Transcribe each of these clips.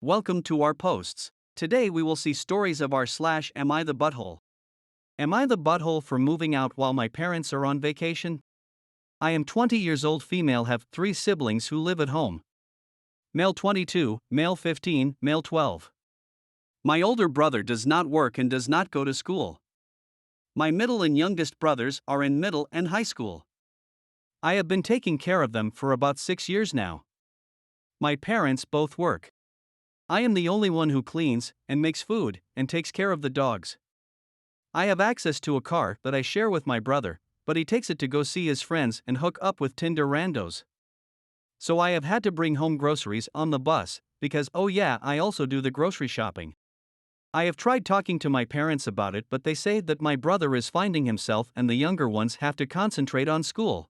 Welcome to our posts. Today we will see stories of our Am I the Butthole? Am I the butthole for moving out while my parents are on vacation? I am 20 years old female, have 3 siblings who live at home. Male 22, male 15, male 12. My older brother does not work and does not go to school. My middle and youngest brothers are in middle and high school. I have been taking care of them for about 6 years now. My parents both work. I am the only one who cleans and makes food and takes care of the dogs. I have access to a car that I share with my brother, but he takes it to go see his friends and hook up with Tinder randos. So I have had to bring home groceries on the bus, because oh yeah, I also do the grocery shopping. I have tried talking to my parents about it, but they say that my brother is finding himself and the younger ones have to concentrate on school.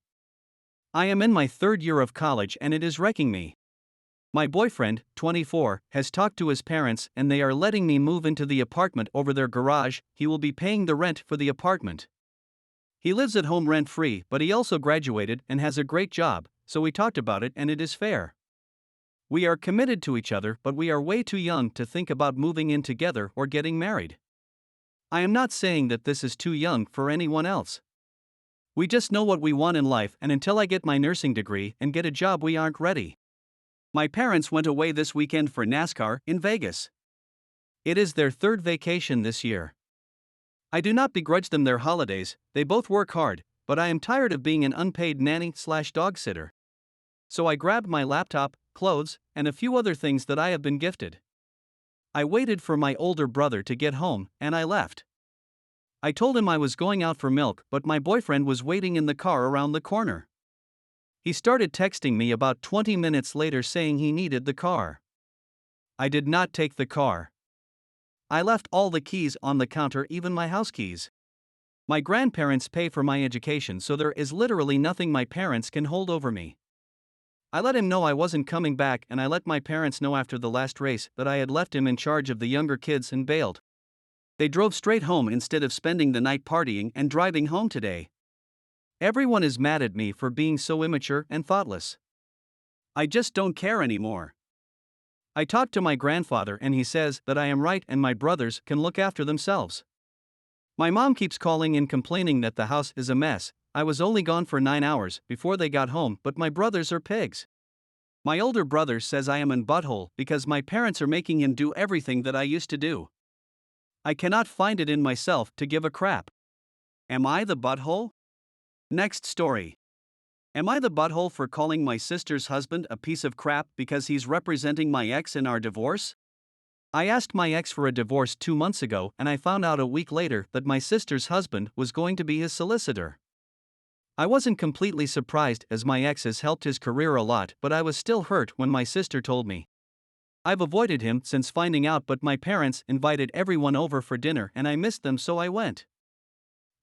I am in my 3rd year of college and it is wrecking me. My boyfriend, 24, has talked to his parents and they are letting me move into the apartment over their garage. He will be paying the rent for the apartment. He lives at home rent-free, but he also graduated and has a great job, so we talked about it and it is fair. We are committed to each other, but we are way too young to think about moving in together or getting married. I am not saying that this is too young for anyone else. We just know what we want in life, and until I get my nursing degree and get a job, we aren't ready. My parents went away this weekend for NASCAR in Vegas. It is their 3rd vacation this year. I do not begrudge them their holidays, they both work hard, but I am tired of being an unpaid nanny/dog sitter. So I grabbed my laptop, clothes, and a few other things that I have been gifted. I waited for my older brother to get home, and I left. I told him I was going out for milk, but my boyfriend was waiting in the car around the corner. He started texting me about 20 minutes later saying he needed the car. I did not take the car. I left all the keys on the counter, even my house keys. My grandparents pay for my education, so there is literally nothing my parents can hold over me. I let him know I wasn't coming back, and I let my parents know after the last race that I had left him in charge of the younger kids and bailed. They drove straight home instead of spending the night partying and driving home today. Everyone is mad at me for being so immature and thoughtless. I just don't care anymore. I talked to my grandfather and he says that I am right and my brothers can look after themselves. My mom keeps calling and complaining that the house is a mess. I was only gone for 9 hours before they got home, but my brothers are pigs. My older brother says I am an butthole because my parents are making him do everything that I used to do. I cannot find it in myself to give a crap. Am I the butthole? Next story. Am I the butthole for calling my sister's husband a piece of crap because he's representing my ex in our divorce? I asked my ex for a divorce 2 months ago and I found out a week later that my sister's husband was going to be his solicitor. I wasn't completely surprised as my ex has helped his career a lot, but I was still hurt when my sister told me. I've avoided him since finding out, but my parents invited everyone over for dinner and I missed them, so I went.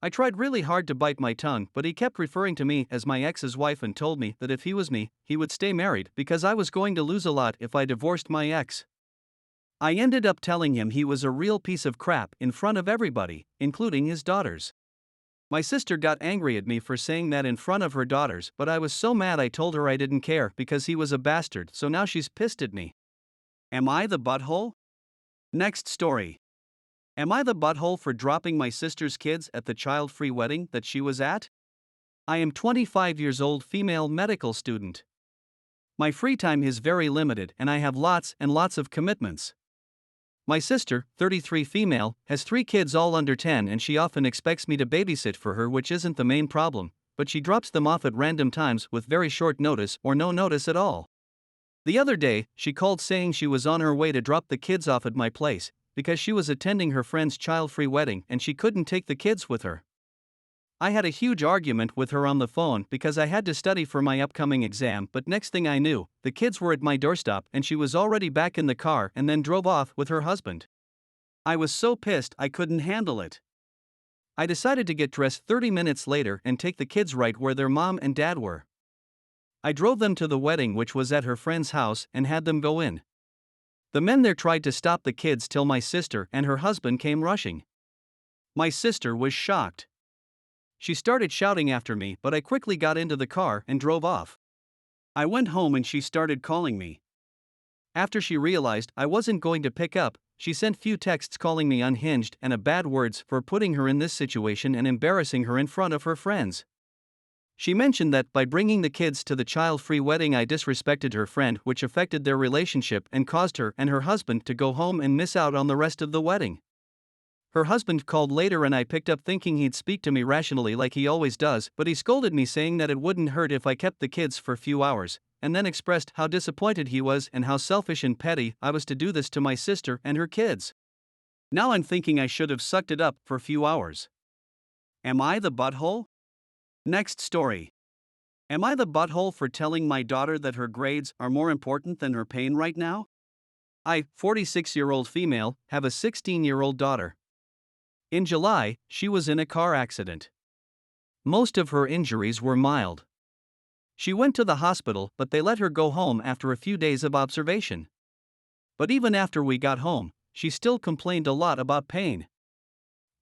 I tried really hard to bite my tongue, but he kept referring to me as my ex's wife and told me that if he was me, he would stay married because I was going to lose a lot if I divorced my ex. I ended up telling him he was a real piece of crap in front of everybody, including his daughters. My sister got angry at me for saying that in front of her daughters, but I was so mad I told her I didn't care because he was a bastard, so now she's pissed at me. Am I the butthole? Next story. Am I the butthole for dropping my sister's kids at the child-free wedding that she was at? I am 25 years old female medical student. My free time is very limited and I have lots and lots of commitments. My sister, 33 female, has 3 kids all under 10 and she often expects me to babysit for her, which isn't the main problem, but she drops them off at random times with very short notice or no notice at all. The other day, she called saying she was on her way to drop the kids off at my place because she was attending her friend's child-free wedding and she couldn't take the kids with her. I had a huge argument with her on the phone because I had to study for my upcoming exam, but next thing I knew, the kids were at my doorstep and she was already back in the car and then drove off with her husband. I was so pissed I couldn't handle it. I decided to get dressed 30 minutes later and take the kids right where their mom and dad were. I drove them to the wedding, which was at her friend's house, and had them go in. The men there tried to stop the kids till my sister and her husband came rushing. My sister was shocked. She started shouting after me, but I quickly got into the car and drove off. I went home and she started calling me. After she realized I wasn't going to pick up, she sent few texts calling me unhinged and a bad words for putting her in this situation and embarrassing her in front of her friends. She mentioned that by bringing the kids to the child-free wedding I disrespected her friend, which affected their relationship and caused her and her husband to go home and miss out on the rest of the wedding. Her husband called later and I picked up thinking he'd speak to me rationally like he always does, but he scolded me saying that it wouldn't hurt if I kept the kids for a few hours, and then expressed how disappointed he was and how selfish and petty I was to do this to my sister and her kids. Now I'm thinking I should have sucked it up for a few hours. Am I the butthole? Next story. Am I the butthole for telling my daughter that her grades are more important than her pain right now? I, 46-year-old female, have a 16-year-old daughter. In July, she was in a car accident. Most of her injuries were mild. She went to the hospital, but they let her go home after a few days of observation. But even after we got home, she still complained a lot about pain.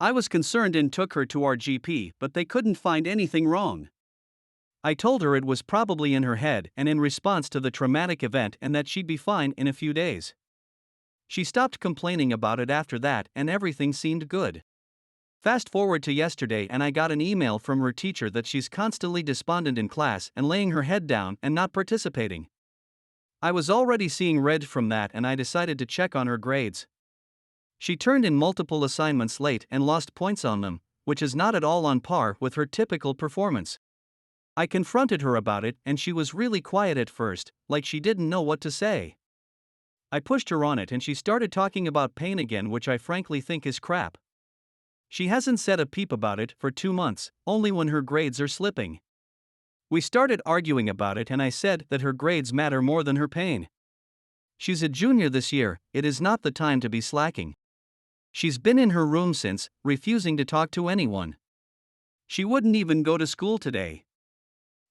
I was concerned and took her to our GP, but they couldn't find anything wrong. I told her it was probably in her head and in response to the traumatic event and that she'd be fine in a few days. She stopped complaining about it after that and everything seemed good. Fast forward to yesterday and I got an email from her teacher that she's constantly despondent in class and laying her head down and not participating. I was already seeing red from that and I decided to check on her grades. She turned in multiple assignments late and lost points on them, which is not at all on par with her typical performance. I confronted her about it and she was really quiet at first, like she didn't know what to say. I pushed her on it and she started talking about pain again, which I frankly think is crap. She hasn't said a peep about it for 2 months, only when her grades are slipping. We started arguing about it and I said that her grades matter more than her pain. She's a junior this year, it is not the time to be slacking. She's been in her room since, refusing to talk to anyone. She wouldn't even go to school today.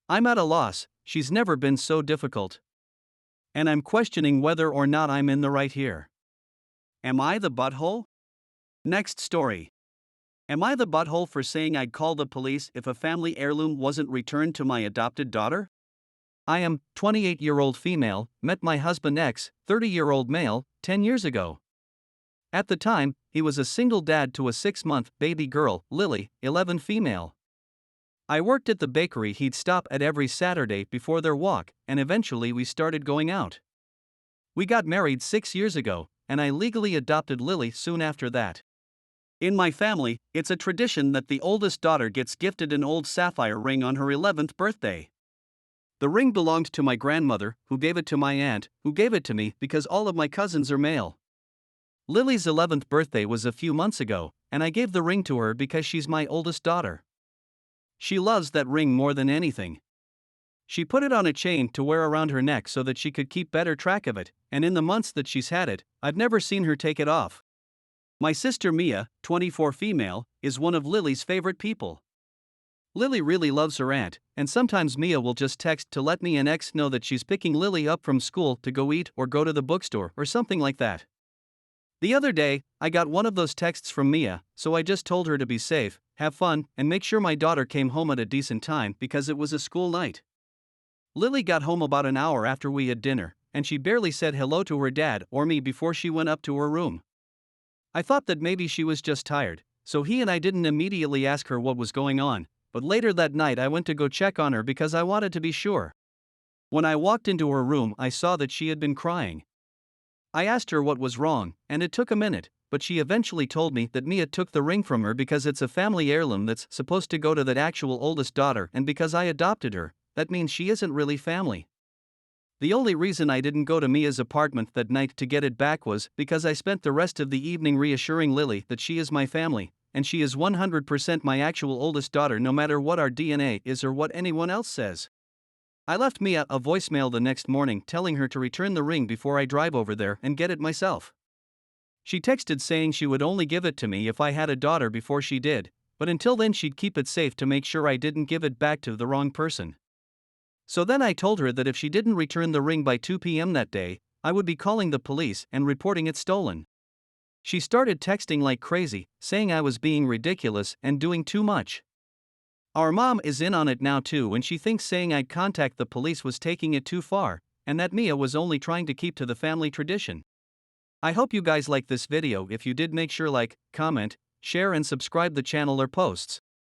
I'm at a loss, she's never been so difficult. And I'm questioning whether or not I'm in the right here. Am I the butthole? Next story. Am I the butthole for saying I'd call the police if a family heirloom wasn't returned to my adopted daughter? I am 28-year-old female, met my husband ex, 30-year-old male, 10 years ago. At the time, he was a single dad to a 6-month baby girl, Lily, 11 female. I worked at the bakery he'd stop at every Saturday before their walk, and eventually we started going out. We got married 6 years ago, and I legally adopted Lily soon after that. In my family, it's a tradition that the oldest daughter gets gifted an old sapphire ring on her 11th birthday. The ring belonged to my grandmother, who gave it to my aunt, who gave it to me because all of my cousins are male. Lily's 11th birthday was a few months ago, and I gave the ring to her because she's my oldest daughter. She loves that ring more than anything. She put it on a chain to wear around her neck so that she could keep better track of it, and in the months that she's had it, I've never seen her take it off. My sister Mia, 24 female, is one of Lily's favorite people. Lily really loves her aunt, and sometimes Mia will just text to let me and ex know that she's picking Lily up from school to go eat or go to the bookstore or something like that. The other day, I got one of those texts from Mia, so I just told her to be safe, have fun, and make sure my daughter came home at a decent time because it was a school night. Lily got home about an hour after we had dinner, and she barely said hello to her dad or me before she went up to her room. I thought that maybe she was just tired, so he and I didn't immediately ask her what was going on, but later that night I went to go check on her because I wanted to be sure. When I walked into her room, I saw that she had been crying. I asked her what was wrong, and it took a minute, but she eventually told me that Mia took the ring from her because it's a family heirloom that's supposed to go to that actual oldest daughter, and because I adopted her, that means she isn't really family. The only reason I didn't go to Mia's apartment that night to get it back was because I spent the rest of the evening reassuring Lily that she is my family, and she is 100% my actual oldest daughter no matter what our DNA is or what anyone else says. I left Mia a voicemail the next morning telling her to return the ring before I drive over there and get it myself. She texted saying she would only give it to me if I had a daughter before she did, but until then she'd keep it safe to make sure I didn't give it back to the wrong person. So then I told her that if she didn't return the ring by 2 p.m. that day, I would be calling the police and reporting it stolen. She started texting like crazy, saying I was being ridiculous and doing too much. Our mom is in on it now too, and she thinks saying I'd contact the police was taking it too far, and that Mia was only trying to keep to the family tradition. I hope you guys like this video. If you did, make sure like, comment, share and subscribe the channel or posts.